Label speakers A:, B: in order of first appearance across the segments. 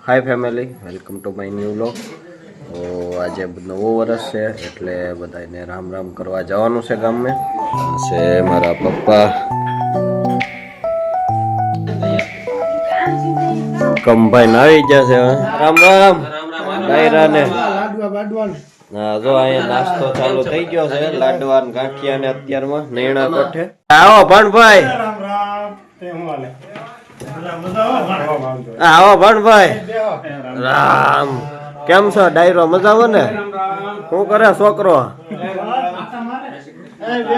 A: Hi family, welcome to my new vlog. તો આજે નવો વર્ષ છે એટલે બધાને રામ રામ કરવા જવાનું છે ગામમાં. છે મારા પપ્પા, કમભાઈ આવી ગયા છે. રામ રામ ડાયરા ને. હા જો અહીંયા નાસ્તો ચાલુ થઈ ગયો છે, લાડવા ને ગાંઠિયા ને અત્યારમાં નૈણા કોઠે. આવો ભણભાઈ, આવો ભણભાઈ. રામ, કેમ છો ડાયરો? મજામાં ને? શું કરે છોકરો?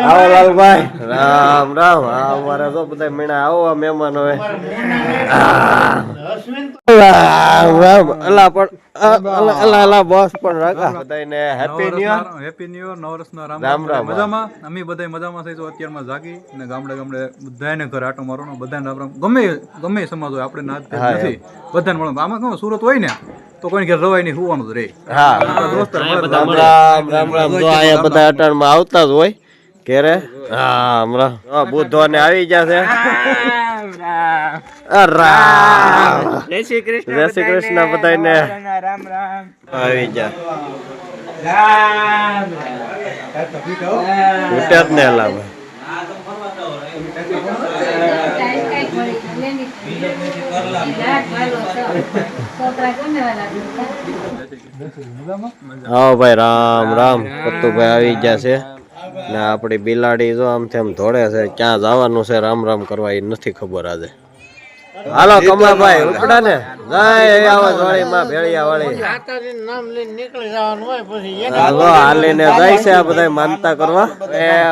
A: આવો લાલભાઈ. રામ રામ. હા અમારે તો બધા મીણા આવો મહેમાનો. રામ રામ. અલા પણ અલા બોસ પણ રાખા બધાને happy new year.
B: Happy new year, નવરસનો રામ
A: રામ રામ.
B: મજામાં? અમે બધા મજામાં થઈ તો અત્યારમાં જાગી અને ગામડે બધાને ઘર આટો મારવાનો, બધાને રામ રામ. ગમે સમાજ હોય, આપણે નાત નથી, બધાને મળે. આમાં કેવું સુરત હોય ને તો કોઈ ઘેર રવાય નહીં, હોવાનું જ રહે.
A: હા રામ રામ રામ રામ. જો અહીંયા બધા અટાણમાં આવતા જ હોય ઘેરે. હા હમણાં બુધો ને આવી ગયા છે. જય શ્રી કૃષ્ણ બધાને. આવી ગયા ને લાવે. હા ભાઈ રામ રામ. પત્તુભાઈ આવી ગયા છે ને આપડી બિલાડી જો આમથી આમ દોડે છે. ક્યાં જવાનું છે રામ રામ કરવા એ નથી ખબર. આજે હાલો કમલાભાઈ ઉપડા ને. જય આવાજ વાળી માં ભેળિયા વાળી. હાલો હાલીને જાય છે આ બધા માનતા કરવા.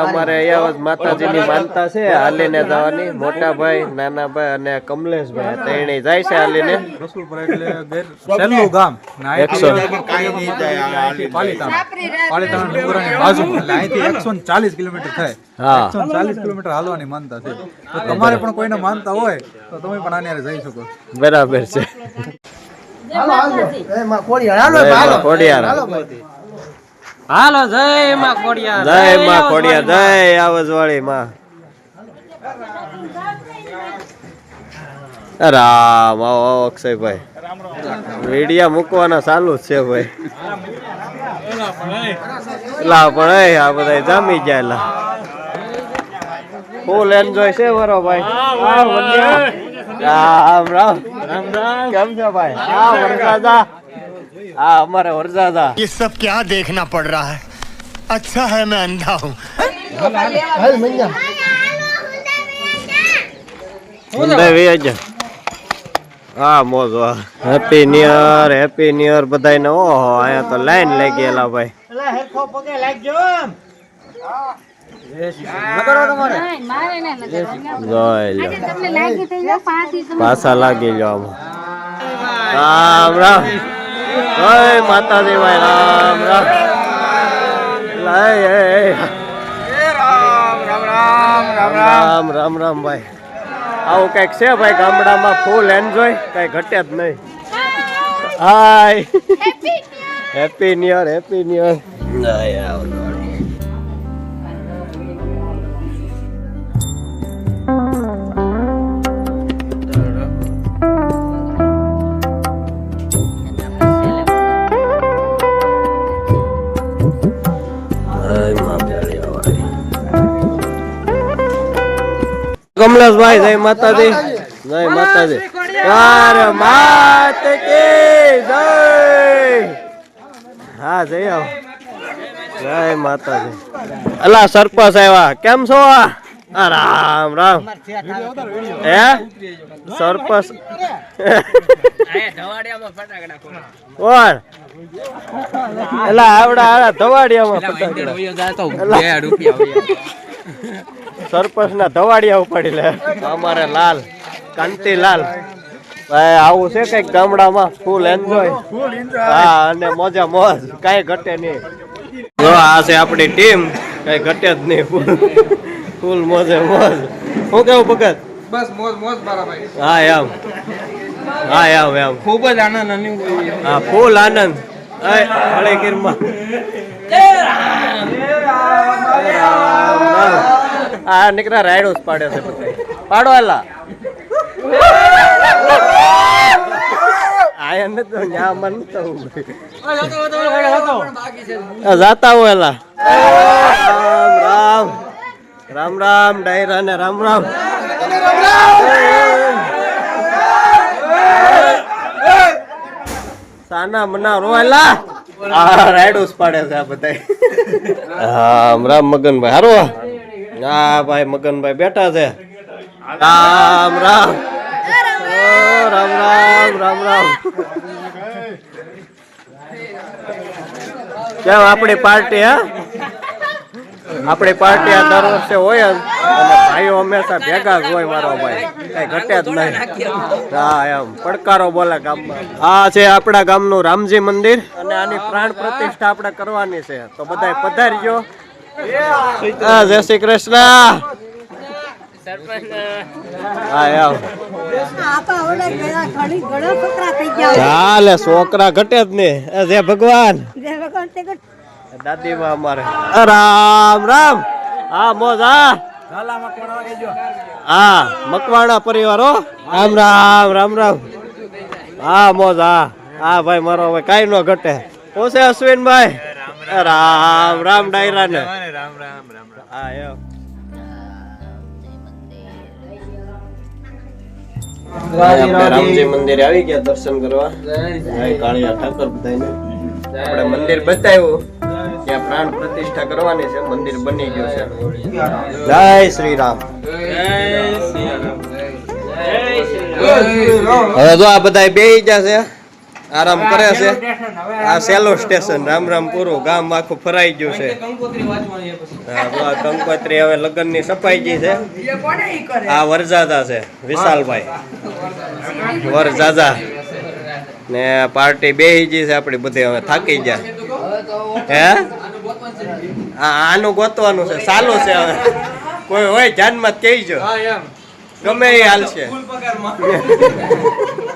A: અમારે અહીંયા માતાજી ની માનતા છે, હાલીને જવાની. મોટા ભાઈ, નાના ભાઈ અને કમલેશભાઈ ત્રણેય જાય છે હાલીને.
B: છેલ્લું ગામ 140 કિલોમીટર થાય. 140 કિલોમીટર હાલવાની માનતા છે. તો તમારે પણ કોઈને માનતા હોય તો તમે પણ આને જઈ શકો.
A: બરાબર છે.
C: હાલો જય માં ખોડિયાર.
A: જય આવજ વાળી માં. રામ આવો અક્ષયભાઈ. વિડિયા મૂકવાના ચાલુ જ છે ભાઈ. લા પણ આ બધા જામી ગયા. ફૂલ એન્જોય છે મારો ભાઈ. રામ રામ. કેમ છો ભાઈ? હા વરસાદા. હા અમારે વરસાદા.
D: ये सब क्या देखना पड़ रहा है? अच्छा है मैं अंधा हूँ.
A: હા મોજ. હેપી ન્યુ યર બધાને. ઓહો અહીંયા તો લાઈન લઈ ગયેલા ભાઈ. પાછા લાગી લો આમાં. રામ રામ. જય માતાજી ભાઈ. રામ રામ. રામ રામ રામ ભાઈ. આવું કઈક છે ભાઈ ગામડામાં. ફૂલ એન્જોય, કઈ ઘટે જ નહીં. હાય હેપી ન્યુ યર. કમલેશભાઈ જય માતાજી. જય માતાજી. અરે માત કી જય. હા જય આવો. જય માતાજી. અલા સરપંચ આવ્યા. કેમ છો? રામ રામ. હે સરપંચ કોણ? એલા આવડા ધવાડિયામાં સરપંચ ના ધવાડિયા ઉપાડી લે. અમારે લાલ કાંતિલાલ ભાઈ આવું છે કઈક ગામડામાં. Full enjoy. હા અને મોજા મોજ, કઈ ઘટે નહીં. જો આ છે આપણી ટીમ, કઈ ઘટે જ નહીં. ફૂલ મોજે મોજ. શું કેવું ભગત?
B: બસ મોજ મારા ભાઈ.
A: હા એમ. હા એમ
B: ખૂબ જ આનંદ.
A: હા ફૂલ આનંદ. હળે ગીરમાં આ નીકળા રાયડો જ પાડે છે. પાડો આલા. આયા ને તો ન્યા મન તો જાતા હોય એલા રામ રામ રામ ડાયરા ને રામ રામ સાના મના રોયલા આ રાઈડોસ પાડે છે આ બધા રામ રામ મગનભાઈ હારો હા ભાઈ મગનભાઈ બેઠા છે રામ રામ રામ રામ રામ રામ કેમ આપણી પાર્ટી હા આપણી પાર્ટી આ દર વર્ષે હોય જ અને ભાઈઓ હંમેશા ભેગા જ હોય મારો ભાઈ કઈ ઘટે જ નહીં હા એમ પડકારો બોલે ગામમાં આ છે આપણા ગામનું રામજી મંદિર અને આની પ્રાણ પ્રતિષ્ઠા આપણે કરવાની છે તો બધાય પધારજો જય શ્રી કૃષ્ણ હા એમ ચાલે છોકરા ઘટે જ ને જય ભગવાન દાદી માં અમારે રામ રામ હા મોજ હા મકવાણા પરિવાર હો રામ રામ રામ રામ હા મોજ હા ભાઈ મારો હવે કઈ નો ઘટે ઓછે અશ્વિનભાઈ રામ રામ ડાયરા ને હા એમ રામજી મંદિર આવી ગયા દર્શન કરવા કાળિયા ઠાકર બધાને આપણે મંદિર બતાવ્યું ત્યાં પ્રાણ પ્રતિષ્ઠા કરવાની છે મંદિર બની ગયું છે જય શ્રી રામ હવે જો આ બધા બેહી જશે આરામ કરે છે આ સેલો સ્ટેશન રામ રામ પૂરું ગામ આખું ફરાઈ ગયું છે કંકોત્રી હવે લગ્ન ની સફાઈ ગઈ છે આ વરજાદા છે વિશાલભાઈ વરજાદા ને પાર્ટી બેહી ગઈ છે આપડી બધી હવે થાકી ગયા હે આનું ગોતવાનું છે ચાલુ છે હવે કોઈ હોય ધ્યાનમાં કહેજો ગમે એ હાલ છે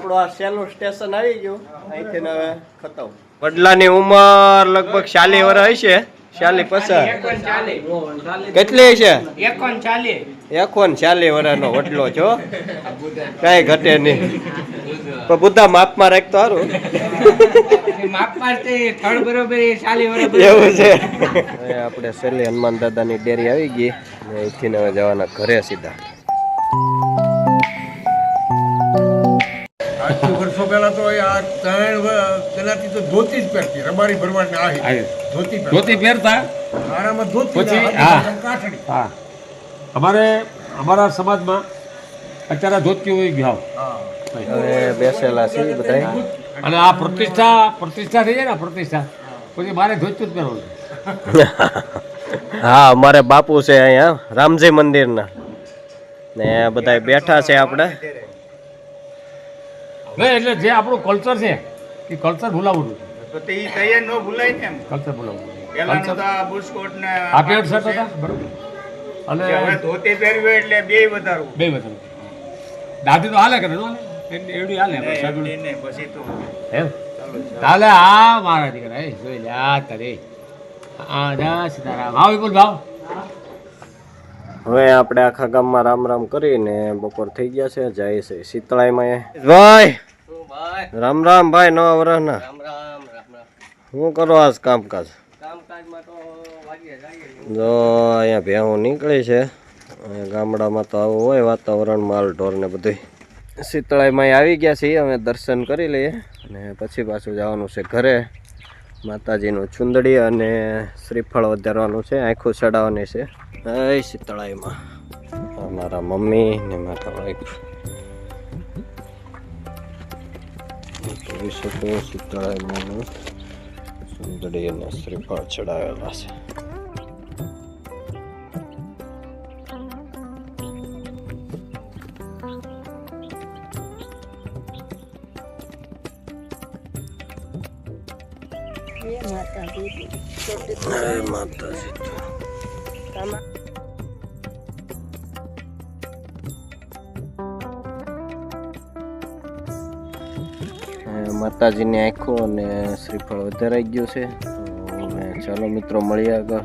A: આપણું આ સેલું સ્ટેશન આવી ગયું અહીંથી હવે ખતમ વડલાની ઉંમર લગભગ 40 વર્ષ હશે 40-50 કેટલી છે 41 વર્ષનો વડલો છો કઈ ઘટે નહીં પણ બધા માપમાં રાખતો સારું એવું છે આપણે છેલ્લી હનુમાન દાદાની ડેરી આવી ગઈ અહીંથી હવે જવાના ઘરે સીધા
E: વર્ષો પહેલા તો આ પેલાથી તો ધોતી જ પહેરતી રબારી ભરવાની આ ધોતી પહેરતા આરામાં ધોતી પછી કાઠડી
F: હા અમારા સમાજમાં અત્યારે ધોતી હોય ગયા
A: હવે બેસેલા છે બધા
F: અને આ પ્રતિષ્ઠા થઈ જાય ને પ્રતિષ્ઠા પછી મારે ધોતું જ પહેરવું
A: હા અમારે બાપુ છે અહીંયા રામજી મંદિરના ને બધા બેઠા છે આપણે
F: એટલે જે આપણું કલ્ચર છે એ કલ્ચર ભૂલાવવું કલ્ચર ભૂલાવવું અને બે વધારવું દાદી તો હાલે કરે એવડી હાલે હાલે આ મારા દીકરા જોઈ લે આ તારે સીતારામ ભાવ બોલ ભાવ
A: હવે આપણે આખા ગામમાં રામ રામ કરીને બપોર થઈ ગયા છે જાય છે શીતળાઈમાં ભાઈ રામ રામ ભાઈ નવા વર્ષના શું કરો આજ કામકાજ જો અહીંયા ભેહું નીકળી છે ગામડામાં તો આવું હોય વાતાવરણ માલ ઢોર ને બધું શીતળાઈમાં આવી ગયા છીએ અમે દર્શન કરી લઈએ અને પછી પાછું જવાનું છે ઘરે માતાજીનું ચુંદડી અને શ્રીફળ વધારવાનું છે આંખું ચડાવવાની છે શીતળાઈમાં મારા મમ્મી ને મારા વાઈફ જોઈ શકો શીતળાઈમાં ચુંદડી અને શ્રીફળ ચડાવેલા છે માતાજીની આંખો અને શ્રીફળ વધારાઈ ગયું છે ચાલો મિત્રો મળીએ આગળ